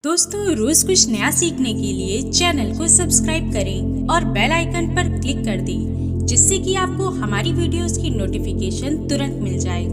दोस्तों, रोज कुछ नया सीखने के लिए चैनल को सब्सक्राइब करें और बेल आइकन पर क्लिक कर दें, जिससे कि आपको हमारी वीडियोस की नोटिफिकेशन तुरंत मिल जाए।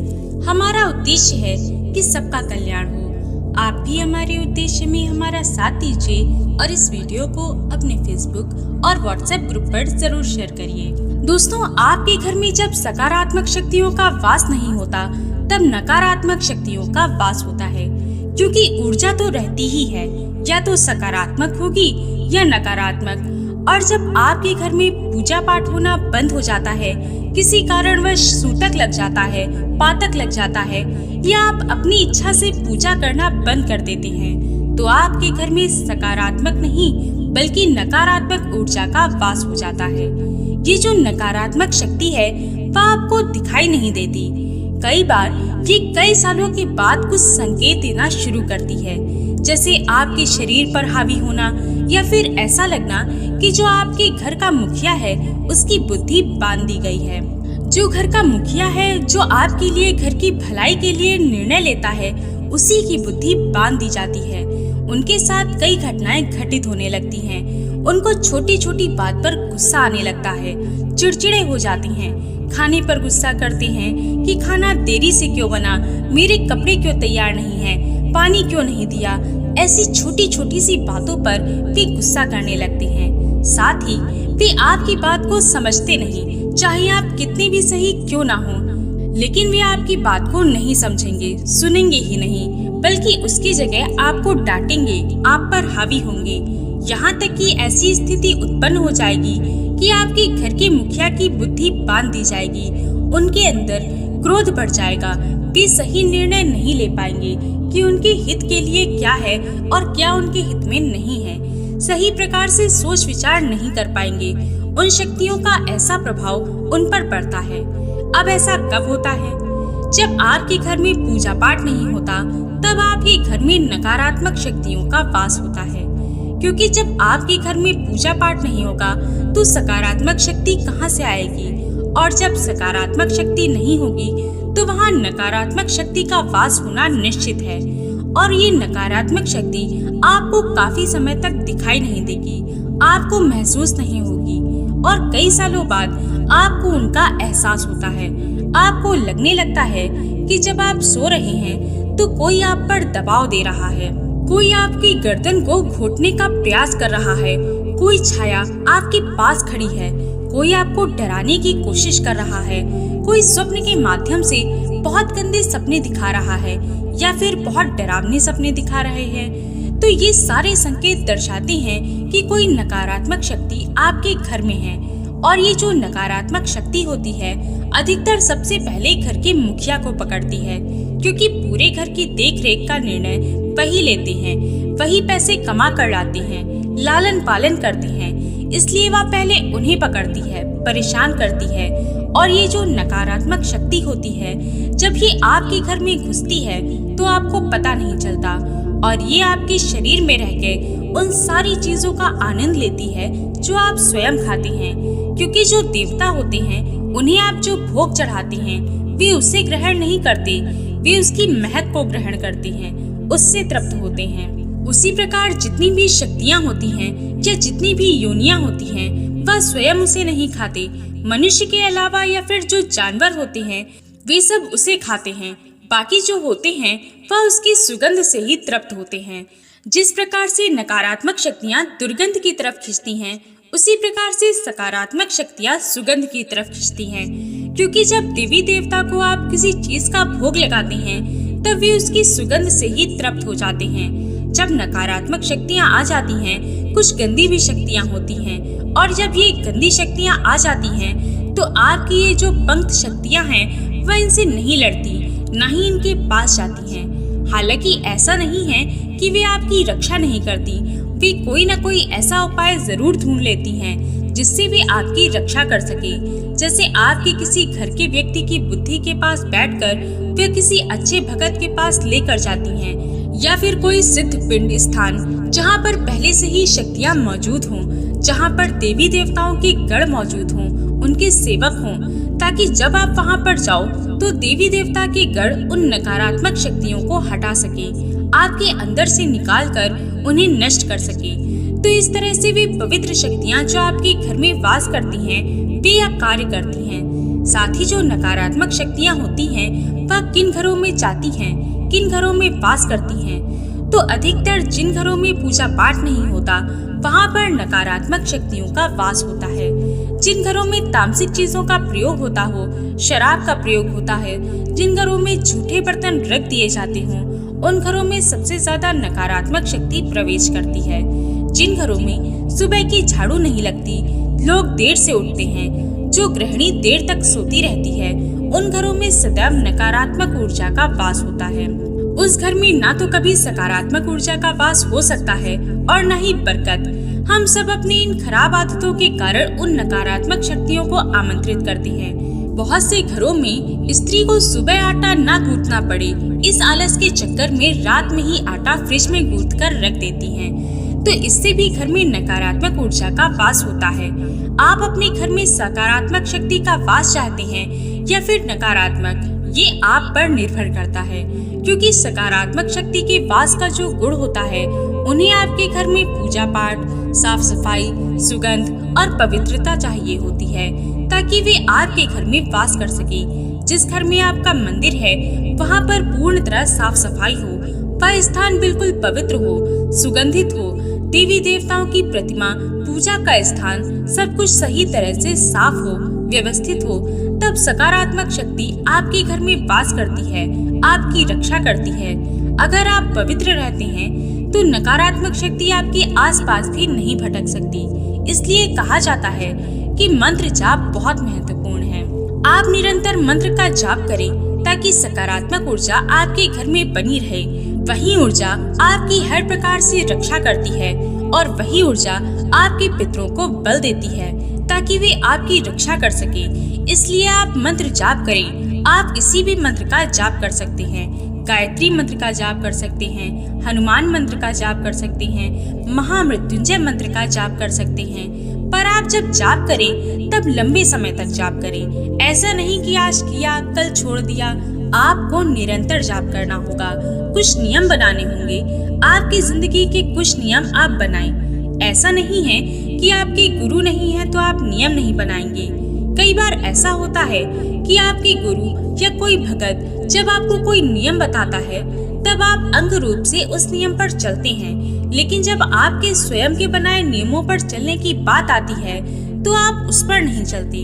हमारा उद्देश्य है कि सबका कल्याण हो। आप भी हमारे उद्देश्य में हमारा साथ दीजिए और इस वीडियो को अपने फेसबुक और व्हाट्सएप ग्रुप पर जरूर शेयर करिए। दोस्तों, आपके घर में जब सकारात्मक शक्तियों का वास नहीं होता, तब नकारात्मक शक्तियों का वास होता है, क्योंकि ऊर्जा तो रहती ही है, या तो सकारात्मक होगी या नकारात्मक। और जब आपके घर में पूजा पाठ होना बंद हो जाता है, किसी कारणवश सूतक लग जाता है, पातक लग जाता है, या आप अपनी इच्छा से पूजा करना बंद कर देते हैं, तो आपके घर में सकारात्मक नहीं बल्कि नकारात्मक ऊर्जा का वास हो जाता है। ये जो नकारात्मक शक्ति है वह आपको दिखाई नहीं देती। कई बार ये कई सालों के बाद कुछ संकेत देना शुरू करती है, जैसे आपके शरीर पर हावी होना, या फिर ऐसा लगना कि जो आपके घर का मुखिया है उसकी बुद्धि बांध दी गई है। जो घर का मुखिया है, जो आपके लिए घर की भलाई के लिए निर्णय लेता है, उसी की बुद्धि बांध दी जाती है। उनके साथ कई घटनाएं घटित होने लगती हैं। उनको छोटी छोटी बात पर गुस्सा आने लगता है, चिड़चिड़े हो जाती हैं, खाने पर गुस्सा करते हैं कि खाना देरी से क्यों बना, मेरे कपड़े क्यों तैयार नहीं हैं, पानी क्यों नहीं दिया। ऐसी छोटी छोटी सी बातों पर वे गुस्सा करने लगते हैं। साथ ही वे आपकी बात को समझते नहीं, चाहे आप कितने भी सही क्यों ना हो। लेकिन वे आपकी बात को नहीं समझेंगे, सुनेंगे ही नहीं, बल्कि उसकी जगह आपको डांटेंगे, आप पर हावी होंगे। यहाँ तक कि ऐसी स्थिति उत्पन्न हो जाएगी कि आपके घर के मुखिया की बुद्धि बांध दी जाएगी। उनके अंदर क्रोध बढ़ जाएगा। वे सही निर्णय नहीं ले पाएंगे कि उनके हित के लिए क्या है और क्या उनके हित में नहीं है। सही प्रकार से सोच विचार नहीं कर पाएंगे। उन शक्तियों का ऐसा प्रभाव उन पर पड़ता है। अब ऐसा कब होता है? जब आपके घर में पूजा पाठ नहीं होता, तब आपके घर में नकारात्मक शक्तियों का वास होता है। क्योंकि जब आपके घर में पूजा पाठ नहीं होगा, तो सकारात्मक शक्ति कहाँ से आएगी? और जब सकारात्मक शक्ति नहीं होगी, तो वहाँ नकारात्मक शक्ति का वास होना निश्चित है। और ये नकारात्मक शक्ति आपको काफी समय तक दिखाई नहीं देगी, आपको महसूस नहीं होगी, और कई सालों बाद आपको उनका एहसास होता है। आपको लगने लगता है कि जब आप सो रहे हैं तो कोई आप पर दबाव दे रहा है, कोई आपकी गर्दन को घोटने का प्रयास कर रहा है, कोई छाया आपके पास खड़ी है, कोई आपको डराने की कोशिश कर रहा है, कोई स्वप्न के माध्यम से बहुत गंदे सपने दिखा रहा है, या फिर बहुत डरावने सपने दिखा रहे हैं। तो ये सारे संकेत दर्शाते हैं कि कोई नकारात्मक शक्ति आपके घर में है। और ये जो नकारात्मक शक्ति होती है, अधिकतर सबसे पहले घर के मुखिया को पकड़ती है, क्योंकि पूरे घर की देखरेख का निर्णय वही लेते हैं, वही पैसे कमा कर लाते हैं, लालन पालन करते हैं, इसलिए वह पहले उन्हें पकड़ती है, परेशान करती है। और ये जो नकारात्मक शक्ति होती है, जब ये आपके घर में घुसती है तो आपको पता नहीं चलता, और ये आपके शरीर में रह के उन सारी चीजों का आनंद लेती है जो आप स्वयं खाते हैं। क्योंकि जो देवता होते हैं, उन्हें आप जो भोग चढ़ाते हैं, वे उसे ग्रहण नहीं करते, वे उसकी महक को ग्रहण करते हैं, उससे तृप्त होते हैं। उसी प्रकार जितनी भी शक्तियाँ होती हैं या जितनी भी योनियाँ होती हैं, वह स्वयं उसे नहीं खाते। मनुष्य के अलावा या फिर जो जानवर होते हैं, वे सब उसे खाते हैं। बाकी जो होते हैं वह उसकी सुगंध से ही तृप्त होते हैं। जिस प्रकार से नकारात्मक शक्तियाँ दुर्गंध की तरफ खींचती हैं, उसी प्रकार से सकारात्मक शक्तियाँ सुगंध की तरफ खींचती हैं। क्योंकि जब देवी देवता को आप किसी चीज का भोग लगाते हैं, तब वे उसकी सुगंध से ही तृप्त हो जाते हैं। जब नकारात्मक शक्तियाँ आ जाती हैं, कुछ गंदी भी शक्तियाँ होती हैं, और जब ये गंदी शक्तियाँ आ जाती हैं, तो आपकी ये जो पंक्त शक्तियाँ हैं, वह इनसे नहीं लड़ती, न ही इनके पास जाती हैं। हालांकि ऐसा नहीं है कि वे आपकी रक्षा नहीं करती, वे कोई न कोई ऐसा उपाय जरूर ढूंढ लेती हैं जिससे वे आपकी रक्षा कर सके। जैसे आपके किसी घर के व्यक्ति की बुद्धि के पास बैठकर वे किसी अच्छे भगत के पास लेकर जाती हैं, या फिर कोई सिद्ध पिंड स्थान जहाँ पर पहले से ही शक्तियाँ मौजूद हों, जहाँ पर देवी देवताओं के गढ़ मौजूद हों, उनके सेवक हों, ताकि जब आप वहाँ पर जाओ तो देवी देवता के गढ़ उन नकारात्मक शक्तियों को हटा सके, आपके अंदर से निकालकर उन्हें नष्ट कर सके। तो इस तरह से वे पवित्र शक्तियाँ जो आपके घर में वास करती हैं, वे यह कार्य करती हैं। साथ ही जो नकारात्मक शक्तियाँ होती हैं, वह किन घरों में जाती हैं, किन घरों में वास करती हैं। तो अधिकतर जिन घरों में पूजा पाठ नहीं होता, वहाँ पर नकारात्मक शक्तियों का वास होता है। जिन घरों में तामसिक चीजों का प्रयोग होता हो, शराब का प्रयोग होता है, जिन घरों में झूठे बर्तन रख दिए जाते हों, उन घरों में सबसे ज्यादा नकारात्मक शक्ति प्रवेश करती है। जिन घरों में सुबह की झाड़ू नहीं लगती, लोग देर से उठते हैं, जो गृहिणी देर तक सोती रहती है, उन घरों में सदैव नकारात्मक ऊर्जा का वास होता है। उस घर में ना तो कभी सकारात्मक ऊर्जा का वास हो सकता है और न ही बरकत। हम सब अपनी इन खराब आदतों के कारण उन नकारात्मक शक्तियों को आमंत्रित करते हैं। बहुत से घरों में स्त्री को सुबह आटा ना गूंथना पड़े, इस आलस के चक्कर में रात में ही आटा फ्रिज में गूंथ कर रख देती हैं। तो इससे भी घर में नकारात्मक ऊर्जा का वास होता है। आप अपने घर में सकारात्मक शक्ति का वास चाहते हैं या फिर नकारात्मक, ये आप पर निर्भर करता है, क्योंकि सकारात्मक शक्ति के वास का जो गुण होता है, उन्हें आपके घर में पूजा पाठ, साफ सफाई, सुगंध और पवित्रता चाहिए होती है, ताकि वे आपके घर में वास कर सके। जिस घर में आपका मंदिर है, वहाँ पर पूर्ण तरह साफ सफाई हो, वह स्थान बिल्कुल पवित्र हो, सुगंधित हो, देवी देवताओं की प्रतिमा, पूजा का स्थान सब कुछ सही तरह से साफ हो, व्यवस्थित हो, तब सकारात्मक शक्ति आपके घर में वास करती है, आपकी रक्षा करती है। अगर आप पवित्र रहते हैं तो नकारात्मक शक्ति आपके आसपास भी नहीं भटक सकती। इसलिए कहा जाता है कि मंत्र जाप बहुत महत्वपूर्ण है। आप निरंतर मंत्र का जाप करें ताकि सकारात्मक ऊर्जा आपके घर में बनी रहे। वही ऊर्जा आपकी हर प्रकार से रक्षा करती है और वही ऊर्जा आपके पितरों को बल देती है ताकि वे आपकी रक्षा कर सके। इसलिए आप मंत्र जाप करें। आप किसी भी मंत्र का जाप कर सकते हैं। गायत्री मंत्र का जाप कर सकते हैं, हनुमान मंत्र का जाप कर सकते हैं, महामृत्युंजय मंत्र का जाप कर सकते हैं। पर आप जब जाप करें तब लंबे समय तक जाप करें। ऐसा नहीं कि आज किया कल छोड़ दिया। आपको निरंतर जाप करना होगा। कुछ नियम बनाने होंगे। आपकी जिंदगी के कुछ नियम आप बनाएं। ऐसा नहीं है कि आपके गुरु नहीं है तो आप नियम नहीं बनाएंगे। कई बार ऐसा होता है कि आपके गुरु या कोई भगत जब आपको कोई नियम बताता है तब आप अंग रूप से उस नियम पर चलते हैं, लेकिन जब आपके स्वयं के बनाए नियमों पर चलने की बात आती है तो आप उस पर नहीं चलते।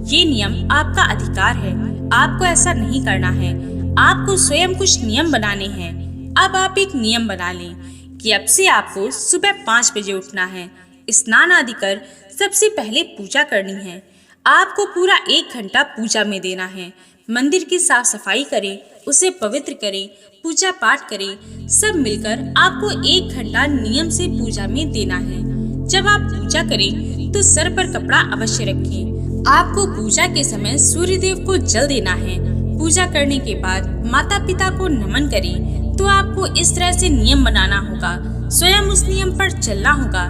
ये नियम आपका अधिकार है। आपको ऐसा नहीं करना है। आपको स्वयं कुछ नियम बनाने हैं। अब आप एक नियम बना लें कि अब से आपको सुबह 5 बजे उठना है, स्नान आदि कर सबसे पहले पूजा करनी है। आपको पूरा 1 घंटा पूजा में देना है। मंदिर की साफ सफाई करें, उसे पवित्र करें, पूजा पाठ करें। सब मिलकर आपको 1 घंटा नियम से पूजा में देना है। जब आप पूजा करें तो सर पर कपड़ा अवश्य रखें। आपको पूजा के समय सूर्य देव को जल देना है। पूजा करने के बाद माता पिता को नमन करें। तो आपको इस तरह से नियम बनाना होगा, स्वयं उस नियम पर चलना होगा,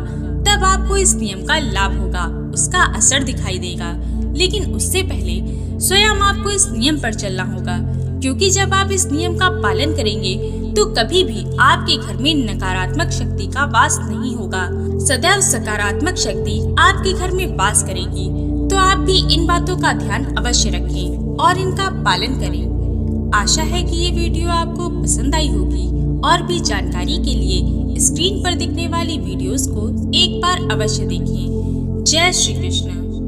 तब आपको इस नियम का लाभ होगा, उसका असर दिखाई देगा। लेकिन उससे पहले स्वयं आपको इस नियम पर चलना होगा, क्योंकि जब आप इस नियम का पालन करेंगे तो कभी भी आपके घर में नकारात्मक शक्ति का वास नहीं होगा। सदैव सकारात्मक शक्ति आपके घर में वास करेगी। तो आप भी इन बातों का ध्यान अवश्य रखें और इनका पालन करें। आशा है कि ये वीडियो आपको पसंद आई होगी। और भी जानकारी के लिए स्क्रीन पर दिखने वाली वीडियोस को एक बार अवश्य देखें। जय श्री कृष्ण।